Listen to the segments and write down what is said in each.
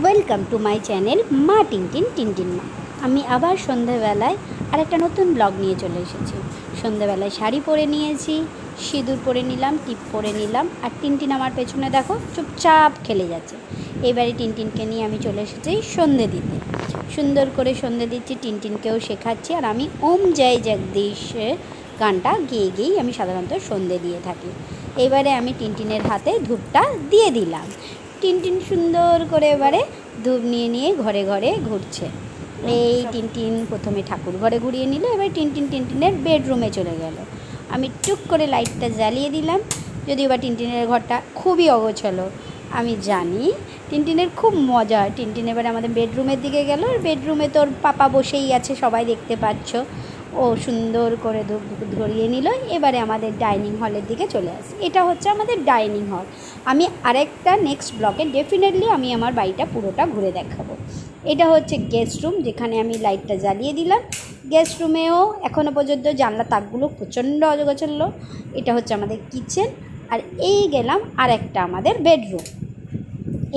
Welcome to my channel মা Tintin Tintin মা। আমি আবার সন্ধ্যাবেলায় আরেকটা নতুন ব্লগ নিয়ে চলে এসেছি। সন্ধ্যাবেলায় শাড়ি পরে নিয়েছি, সিঁদুর পরে নিলাম, টিপ পরে নিলাম, আর টিনটিন আমার পেছনে দেখো চুপচাপ খেলে যাচ্ছে। এবারে টিনটিনকে নিয়ে আমি চলে এসেছি সন্ধে দিতে। সুন্দর করে সন্ধে দিচ্ছি, টিনটিনকেও শেখাচ্ছি, আর আমি ওম জয় জগদীশ গানটা গেয়ে গেয়েই আমি সাধারণত সন্ধে দিয়ে থাকি। এবারে আমি টিনটিনের হাতে ধূপটা দিয়ে দিলাম। টিনটিন সুন্দর করে এবারে ধূপ নিয়ে নিয়ে ঘরে ঘরে ঘুরছে। এই টিনটিন প্রথমে ঠাকুর ঘরে ঘুরিয়ে নিল, এবার টিনটিনের বেডরুমে চলে গেল। আমি টুক করে লাইটটা জ্বালিয়ে দিলাম। যদিও বা টিনটিনের ঘরটা খুবই অগোছালো, আমি জানি। টিনটিনের খুব মজা। টিনটিন এবারে আমাদের বেডরুমের দিকে গেল, আর বেডরুমে তোর পাপা বসেই আছে, সবাই দেখতে পাচ্ছ। ও সুন্দর করে ধূপ ধরিয়ে নিল। এবারে আমাদের ডাইনিং হলের দিকে চলে আসি। এটা হচ্ছে আমাদের ডাইনিং হল। আমি আরেকটা নেক্সট ব্লকে ডেফিনেটলি আমি আমার বাড়িটা পুরোটা ঘুরে দেখাবো। এটা হচ্ছে গেস্ট রুম, যেখানে আমি লাইটটা জ্বালিয়ে দিলাম। গেস্ট রুমেও এখনও পর্যন্ত জানলা তাকগুলো প্রচণ্ড অজগোছালো। এটা হচ্ছে আমাদের কিচেন, আর এই গেলাম আরেকটা আমাদের বেডরুম।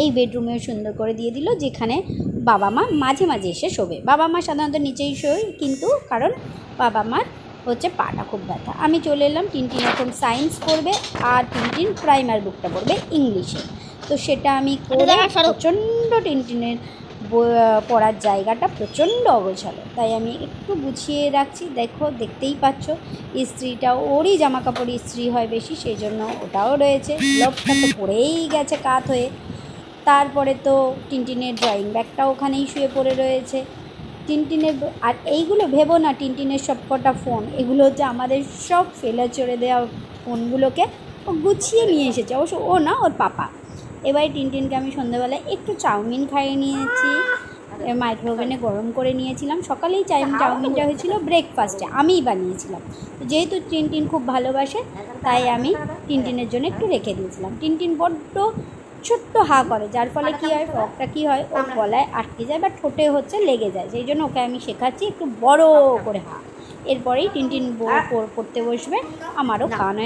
এই বেডরুমেও সুন্দর করে দিয়ে দিল, যেখানে বাবা মা মাঝে মাঝে এসে শোবে। বাবা মা সাধারণত নিচেই শোয়, কিন্তু কারণ বাবা মার হচ্ছে পাটা খুব ব্যথা। আমি চলে এলাম। টিনটিন এখন সায়েন্স পড়বে, আর টিনটিন প্রাইমার বুকটা পড়বে ইংলিশে। তো সেটা আমি করে প্রচণ্ড টিনটিনের পড়ার জায়গাটা প্রচণ্ড অগোছালো, তাই আমি একটু গুছিয়ে রাখছি। দেখতেই পাচ্ছ, ইস্ত্রিটা ওরই জামা কাপড় ইস্ত্রি হয় বেশি, সেই জন্য ওটাও রয়েছে। গ্লোভটা তো পড়েই গেছে কাত হয়ে। তারপরে তো টিনটিনের ড্রয়িং ব্যাগটা ওখানেই শুয়ে পড়ে রয়েছে। টিনটিনের আর এইগুলো ভেবো না, টিনটিনের সবকটা ফোন, এগুলো হচ্ছে আমাদের সব ফেলে চড়ে দেওয়া ফোনগুলোকে ও গুছিয়ে নিয়ে এসেছে। অবশ্য ও না, ওর পাপা। এবারে টিনটিনকে আমি সন্ধ্যাবেলায় একটু চাউমিন খাইয়ে নিয়েছি, মাইক্রোওভেনে গরম করে নিয়েছিলাম। সকালেই চাউমিনটা হয়েছিল ব্রেকফাস্টে, আমিই বানিয়েছিলাম। যেহেতু টিনটিন খুব ভালোবাসে, তাই আমি টিনটিনের জন্য একটু রেখে দিয়েছিলাম। টিনটিন বড্ড ছোট্ট হা করে, যার ফলে কী হয়, ফ্রকটা কী হয়, ওর গলায় আটকে যায় বা ঠোঁটে হচ্ছে লেগে যায়। সেই জন্য ওকে আমি শেখাচ্ছি একটু বড় করে হা। এরপরেই টিনটিন পড়তে বসবে, আমারও খাওয়ানো